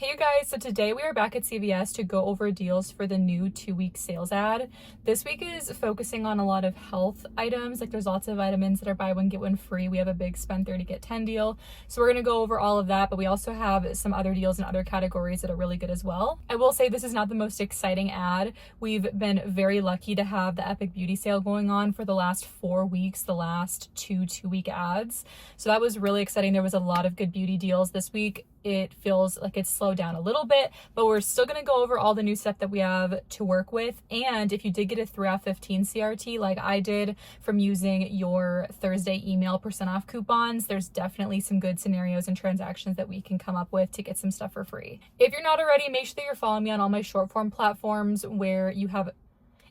Hey you guys, so today we are back at CVS to go over deals for the new 2-week sales ad. This week is focusing on a lot of health items, like there's lots of vitamins that are buy one get one free. We have a big spend 30 get 10 deal. So we're gonna go over all of that, but we also have some other deals in other categories that are really good as well. I will say this is not the most exciting ad. We've been very lucky to have the Epic Beauty sale going on for the last 4 weeks, the last two-week ads. So that was really exciting. There was a lot of good beauty deals this week. It feels like it's slowed down a little bit, but we're still going to go over all the new stuff that we have to work with. And if you did get a 3 off 15 CRT like I did from using your Thursday email % off coupons, there's definitely some good scenarios and transactions that we can come up with to get some stuff for free. If you're not already, make sure that you're following me on all my short form platforms where you have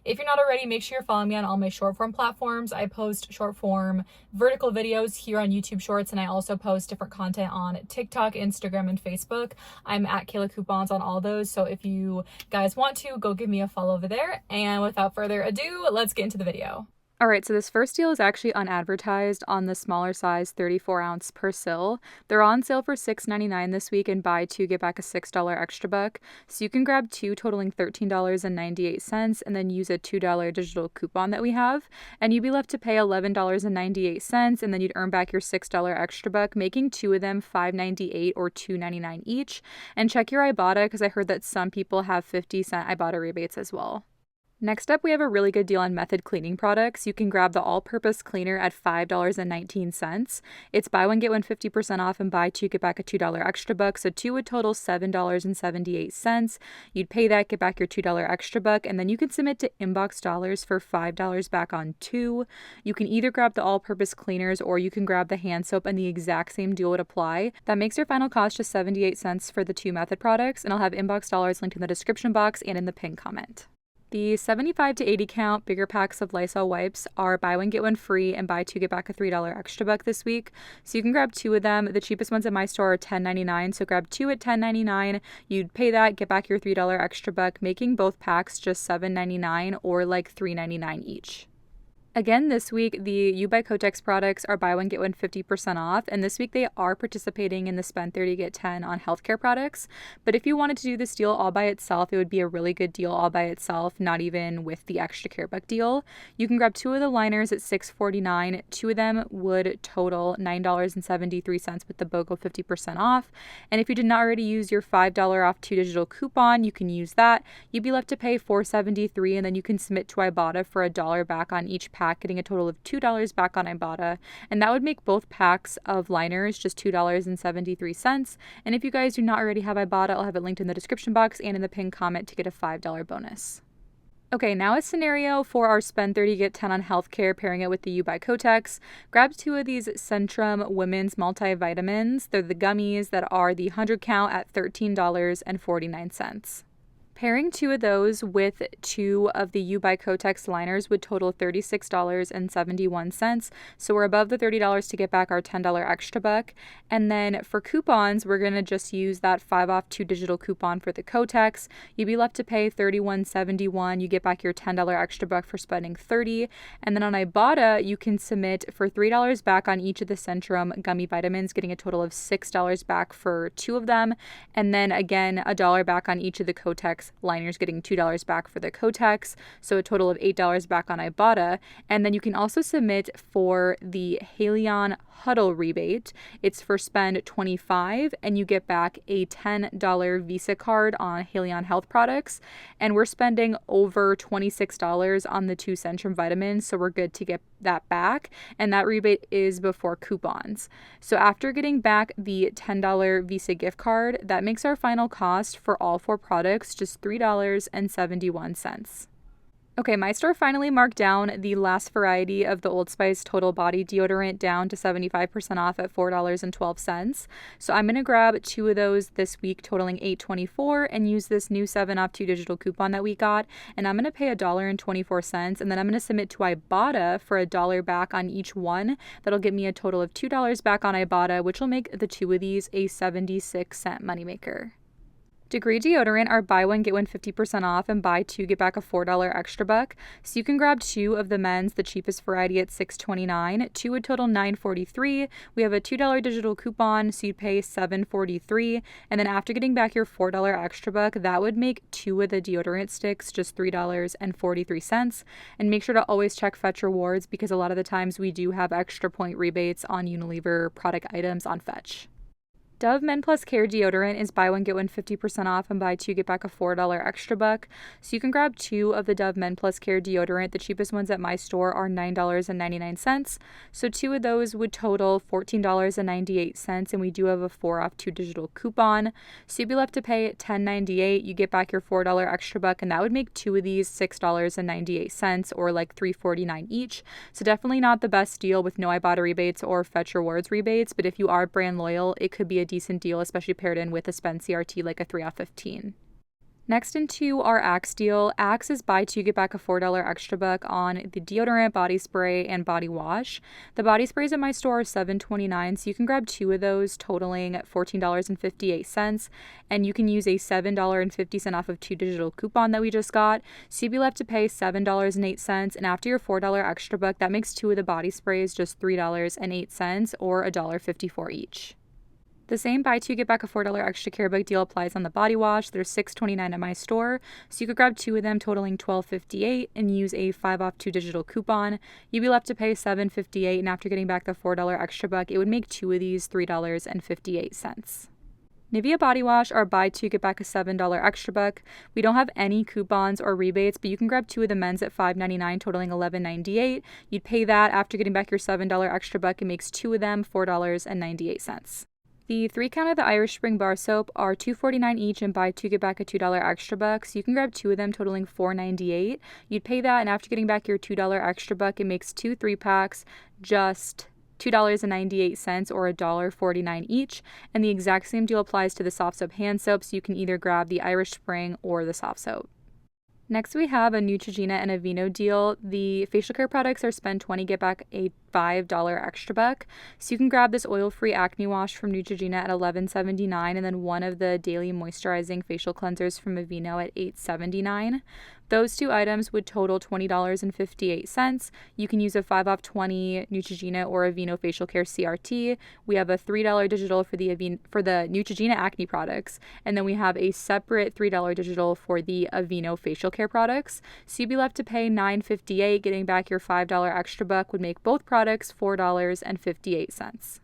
If you're not already, make sure you're following me on all my short form platforms. I post short form vertical videos here on YouTube Shorts, and I also post different content on TikTok, Instagram, and Facebook. I'm at kaylakoupons on all those, so if you guys want to, go give me a follow over there. And without further ado, let's get into the video. All right, so this first deal is actually unadvertised on the smaller size 34 ounce Persil. They're on sale for $6.99 this week, and buy two, get back a $6 extra buck. So you can grab two totaling $13.98 and then use a $2 digital coupon that we have. And you'd be left to pay $11.98, and then you'd earn back your $6 extra buck, making two of them $5.98 or $2.99 each. And check your Ibotta, because I heard that some people have 50-cent Ibotta rebates as well. Next up, we have a really good deal on Method cleaning products. You can grab the all-purpose cleaner at $5.19. It's buy one, get one 50% off, and buy two, get back a $2 extra buck. So two would total $7.78. You'd pay that, get back your $2 extra buck, and then you can submit to Inbox Dollars for $5 back on two. You can either grab the all-purpose cleaners or you can grab the hand soap, and the exact same deal would apply. That makes your final cost just 78 cents for the two Method products, and I'll have Inbox Dollars linked in the description box and in the pinned comment. The 75 to 80 count bigger packs of Lysol wipes are buy one get one free, and buy two get back a $3 extra buck this week. So you can grab two of them. The cheapest ones at my store are $10.99, so grab two at $10.99. You'd pay that, get back your $3 extra buck, making both packs just $7.99 or like $3.99 each. Again, this week, the YWEKTYQ products are buy one, get one 50% off, and this week they are participating in the spend 30, get 10 on healthcare products. But if you wanted to do this deal all by itself, it would be a really good deal all by itself, not even with the extra care buck deal. You can grab two of the liners at $6.49. Two of them would total $9.73 with the BOGO 50% off. And if you did not already use your $5 off two digital coupon, you can use that. You'd be left to pay $4.73, and then you can submit to Ibotta for $1 back on each pack, getting a total of $2 back on Ibotta, and that would make both packs of liners just $2.73. And if you guys do not already have Ibotta, I'll have it linked in the description box and in the pinned comment to get a $5 bonus. Okay, now a scenario for our spend 30 get 10 on healthcare, pairing it with the YWEKTYQ. Grab two of these Centrum women's multivitamins. They're the gummies that are the 100 count at $13.49. Pairing two of those with two of the YWEKTYQ liners would total $36.71. So we're above the $30 to get back our $10 extra buck. And then for coupons, we're going to just use that 5 off 2 digital coupon for the Kotex. You'd be left to pay $31.71. You get back your $10 extra buck for spending $30. And then on Ibotta, you can submit for $3 back on each of the Centrum gummy vitamins, getting a total of $6 back for two of them. And then again, $1 back on each of the Kotex liners, getting $2 back for the Kotex, so a total of $8 back on Ibotta. And then you can also submit for the Haleon Huddle rebate. It's for spend $25, and you get back a $10 Visa card on Haleon Health products. And we're spending over $26 on the two Centrum vitamins, so we're good to get that back. And that rebate is before coupons. So after getting back the $10 Visa gift card, that makes our final cost for all four products just $3.71. Okay, my store finally marked down the last variety of the Old Spice Total Body Deodorant down to 75% off at $4.12. So I'm going to grab two of those this week totaling $8.24 and use this new 7 off 2 digital coupon that we got. And I'm going to pay $1.24, and then I'm going to submit to Ibotta for $1 back on each one. That'll get me a total of $2 back on Ibotta, which will make the two of these a 76-cent moneymaker. Degree deodorant are buy one, get one 50% off and buy two, get back a $4 extra buck. So you can grab two of the men's, the cheapest variety at $6.29. Two would total $9.43. We have a $2 digital coupon, so you'd pay $7.43. And then after getting back your $4 extra buck, that would make two of the deodorant sticks just $3.43. And make sure to always check Fetch Rewards because a lot of the times we do have extra point rebates on Unilever product items on Fetch. Dove Men Plus Care deodorant is buy one, get one 50% off and buy two, get back a $4 extra buck. So you can grab two of the Dove Men Plus Care deodorant. The cheapest ones at my store are $9.99. So two of those would total $14.98, and we do have a 4 off 2 digital coupon. So you'd be left to pay $10.98. You get back your $4 extra buck, and that would make two of these $6.98 or like $3.49 each. So definitely not the best deal with no Ibotta rebates or Fetch Rewards rebates, but if you are brand loyal, it could be a decent deal, especially paired in with a spend CRT like a 3 off 15. Next into our Axe deal. Axe is buy two, get back a $4 extra buck on the deodorant, body spray, and body wash. The body sprays at my store are $7.29, so you can grab two of those totaling $14.58, and you can use a $7.50 off of 2 digital coupon that we just got. So you'd be left to pay $7.08, and after your $4 extra buck, that makes two of the body sprays just $3.08 or $1.54 each. The same buy two, get back a $4 extra care buck deal applies on the body wash. They're $6.29 at my store, so you could grab two of them totaling $12.58 and use a 5 off 2 digital coupon. You'd be left to pay $7.58, and after getting back the $4 extra buck, it would make two of these $3.58. Nivea body wash are buy two, get back a $7 extra buck. We don't have any coupons or rebates, but you can grab two of the men's at $5.99 totaling $11.98. You'd pay that. After getting back your $7 extra buck, it makes two of them $4.98. The 3 count of the Irish Spring bar soap are $2.49 each and buy two, get back a $2 extra buck. So you can grab two of them totaling $4.98. You'd pay that, and after getting back your $2 extra buck, it makes two 3-packs just $2.98 or $1.49 each. And the exact same deal applies to the soft soap hand soap, so you can either grab the Irish Spring or the soft soap. Next, we have a Neutrogena and a Vino deal. The facial care products are spend 20, get back a $5 extra buck. So you can grab this oil-free acne wash from Neutrogena at $11.79 and then one of the daily moisturizing facial cleansers from Aveeno at $8.79. Those two items would total $20.58. You can use a 5 off 20 Neutrogena or Aveeno facial care CRT. We have a $3 digital for the Neutrogena acne products, and then we have a separate $3 digital for the Aveeno facial care products. So you'd be left to pay $9.58. Getting back your $5 extra buck would make both products $4.58.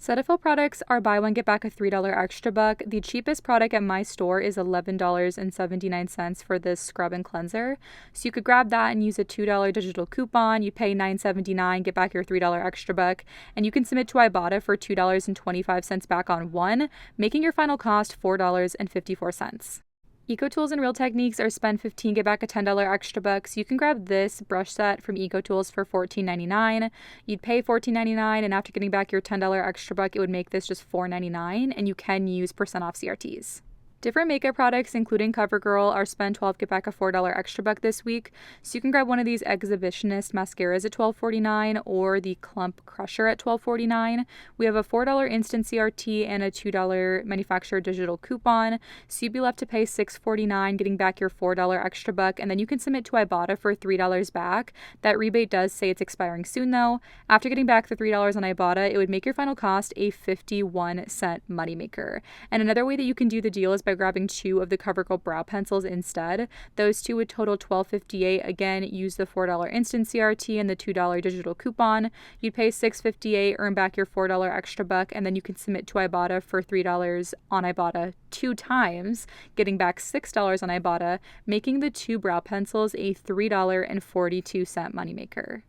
Cetaphil products are buy one, get back a $3 extra buck. The cheapest product at my store is $11.79 for this scrub and cleanser. So you could grab that and use a $2 digital coupon. You pay $9.79, get back your $3 extra buck, and you can submit to Ibotta for $2.25 back on one, making your final cost $4.54. EcoTools and Real Techniques are spend 15, get back a $10 extra buck. So you can grab this brush set from EcoTools for $14.99. You'd pay $14.99, and after getting back your $10 extra buck, it would make this just $4.99, and you can use % off CRTs. Different makeup products, including CoverGirl, are spend 12, get back a $4 extra buck this week. So you can grab one of these Exhibitionist mascaras at $12.49 or the Clump Crusher at $12.49. We have a $4 instant CRT and a $2 manufacturer digital coupon. So you'd be left to pay $6.49, getting back your $4 extra buck, and then you can submit to Ibotta for $3 back. That rebate does say it's expiring soon though. After getting back the $3 on Ibotta, it would make your final cost a 51-cent moneymaker. And another way that you can do the deal is by grabbing two of the CoverGirl brow pencils instead. Those two would total $12.58. Again, use the $4 instant CRT and the $2 digital coupon. You'd pay $6.58, earn back your $4 extra buck, and then you can submit to Ibotta for $3 on Ibotta 2 times, getting back $6 on Ibotta, making the two brow pencils a $3.42 moneymaker.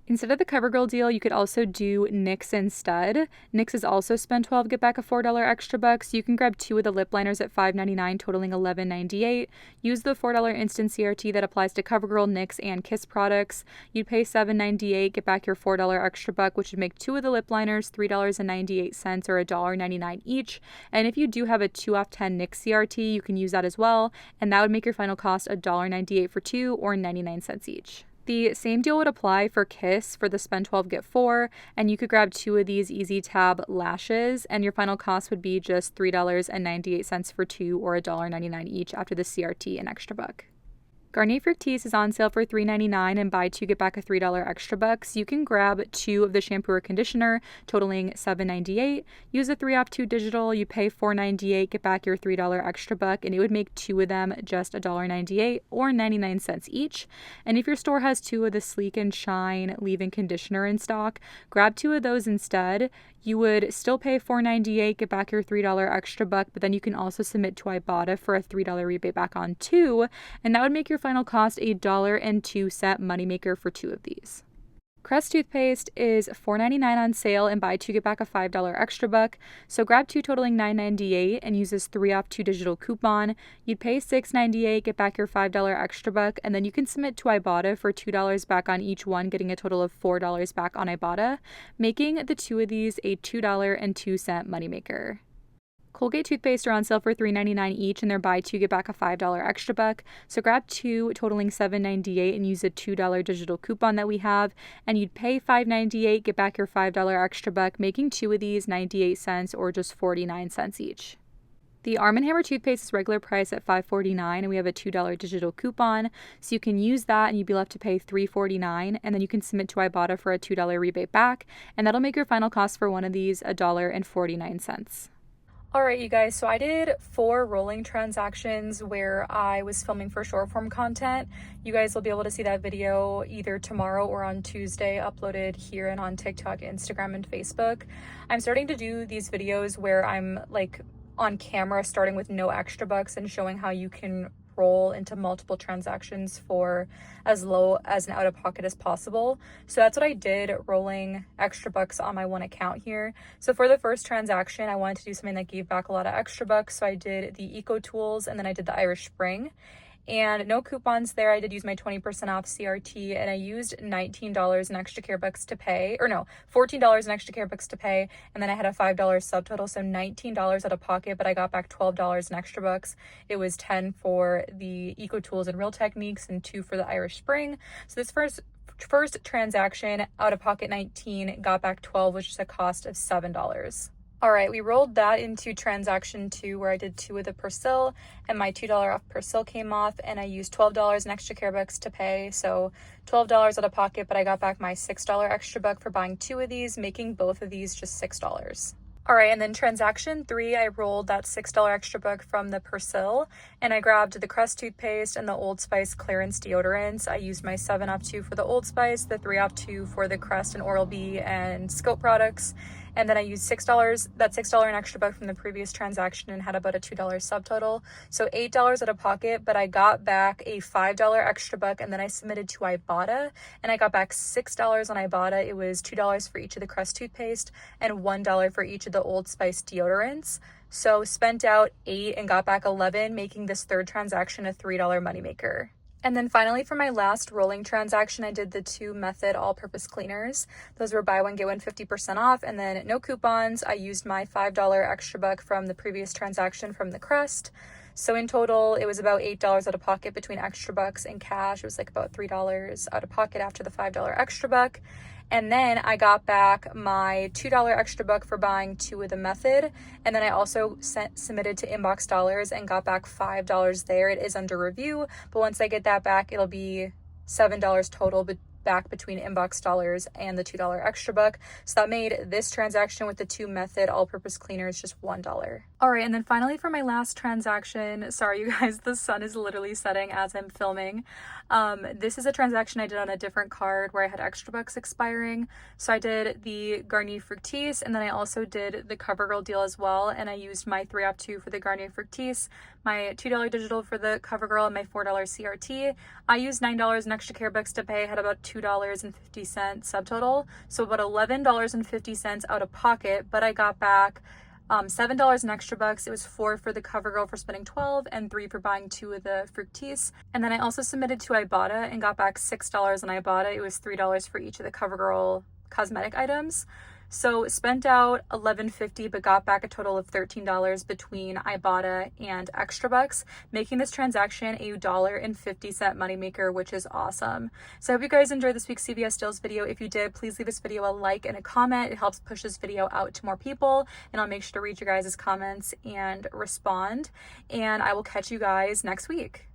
Instead of the CoverGirl deal, you could also do NYX instead. NYX is also spend 12, get back a $4 extra buck, so you can grab two of the lip liners at $5.99, totaling $11.98. Use the $4 instant CRT that applies to CoverGirl, NYX, and Kiss products. You'd pay $7.98, get back your $4 extra buck, which would make two of the lip liners $3.98 or $1.99 each. And if you do have a 2 off 10 NYX CRT, you can use that as well, and that would make your final cost $1.98 for two or 99 cents each. The same deal would apply for Kiss for the spend 12 get 4, and you could grab 2 of these Easy Tab lashes, and your final cost would be just $3.98 for 2 or $1.99 each after the CRT and extra buck. Garnier Fructis is on sale for $3.99 and buy 2 get back a $3 extra buck. So you can grab 2 of the shampoo or conditioner totaling $7.98. Use a 3-off 2 digital. You pay $4.98, get back your $3 extra buck, and it would make 2 of them just $1.98 or 99 cents each. And if your store has 2 of the Sleek and Shine leave-in conditioner in stock, grab 2 of those instead. You would still pay $4.98, get back your $3 extra buck, but then you can also submit to Ibotta for a $3 rebate back on 2, and that would make your final cost a $1.02 moneymaker for 2 of these. Crest toothpaste is $4.99 on sale and buy 2 get back a $5 extra buck. So grab 2 totaling $9.98 and use this 3-off 2 digital coupon. You'd pay $6.98, get back your $5 extra buck, and then you can submit to Ibotta for $2 back on each one, getting a total of $4 back on Ibotta, making the 2 of these a $2.02 moneymaker. Colgate toothpaste are on sale for $3.99 each, and they're buy 2 get back a $5 extra buck. So grab 2 totaling $7.98 and use a $2 digital coupon that we have, and you'd pay $5.98, get back your $5 extra buck, making 2 of these 98 cents or just 49 cents each. The Arm & Hammer toothpaste is regular price at $5.49, and we have a $2 digital coupon, so you can use that and you'd be left to pay $3.49, and then you can submit to Ibotta for a $2 rebate back, and that'll make your final cost for one of these $1.49. Alright, you guys, so I did 4 rolling transactions where I was filming for short form content. You guys will be able to see that video either tomorrow or on Tuesday, uploaded here and on TikTok, Instagram, and Facebook. I'm starting to do these videos where I'm like on camera, starting with no extra bucks and showing how you can roll into multiple transactions for as low as an out-of-pocket as possible. So that's what I did, rolling extra bucks on my one account here. So for the first transaction, I wanted to do something that gave back a lot of extra bucks. So I did the Eco Tools, and then I did the Irish Spring. And no coupons there. I did use my 20% off CRT, and I used $19 in extra care bucks to pay, or no, $14 in extra care bucks to pay, and then I had a $5 subtotal, so $19 out of pocket, but I got back $12 in extra bucks. It was 10 for the Eco Tools and Real Techniques and 2 for the Irish Spring. So this first transaction, out of pocket 19, got back 12, which is a cost of $7. All right, we rolled that into transaction 2 where I did 2 of the Persil, and my $2 off Persil came off, and I used $12 in extra care bucks to pay, so $12 out of pocket, but I got back my $6 extra buck for buying 2 of these, making both of these just $6. All right, and then transaction 3, I rolled that $6 extra buck from the Persil, and I grabbed the Crest toothpaste and the Old Spice clearance deodorants. I used my 7-off 2 for the Old Spice, the 3-off 2 for the Crest and Oral-B and Scope products, and then I used that $6 an extra buck from the previous transaction and had about a $2 subtotal. So $8 out of pocket, but I got back a $5 extra buck, and then I submitted to Ibotta, and I got back $6 on Ibotta. It was $2 for each of the Crest toothpaste and $1 for each of the Old Spice deodorants. So spent out $8 and got back $11, making this third transaction a $3 moneymaker. And then finally, for my last rolling transaction, I did the 2 Method all-purpose cleaners. Those were buy one, get one 50% off, and then no coupons. I used my $5 extra buck from the previous transaction from the Crest. So in total, it was about $8 out of pocket between extra bucks and cash. It was like about $3 out of pocket after the $5 extra buck. And then I got back my $2 extra buck for buying 2 of the Method. And then I also submitted to Inbox Dollars and got back $5 there. It is under review, but once I get that back, it'll be $7 total, but back between Inbox Dollars and the $2 extra buck. So that made this transaction with the 2 Method all-purpose cleaners just $1. All right, and then finally for my last transaction, sorry you guys, the sun is literally setting as I'm filming. This is a transaction I did on a different card where I had extra bucks expiring. So I did the Garnier Fructis, and then I also did the CoverGirl deal as well, and I used my 3-off 2 for the Garnier Fructis, my $2 digital for the CoverGirl, and my $4 CRT. I used $9 in extra care bucks to pay, had about $2.50 subtotal, so about $11.50 out of pocket, but I got back $7 in extra bucks. It was $4 for the CoverGirl for spending $12 and $3 for buying 2 of the Fructis. And then I also submitted to Ibotta and got back $6 on Ibotta. It was $3 for each of the CoverGirl cosmetic items. So spent out $11.50 but got back a total of $13 between Ibotta and Extra Bucks, making this transaction a $1.50 moneymaker, which is awesome. So I hope you guys enjoyed this week's CVS deals video. If you did, please leave this video a like and a comment. It helps push this video out to more people, and I'll make sure to read your guys' comments and respond. And I will catch you guys next week.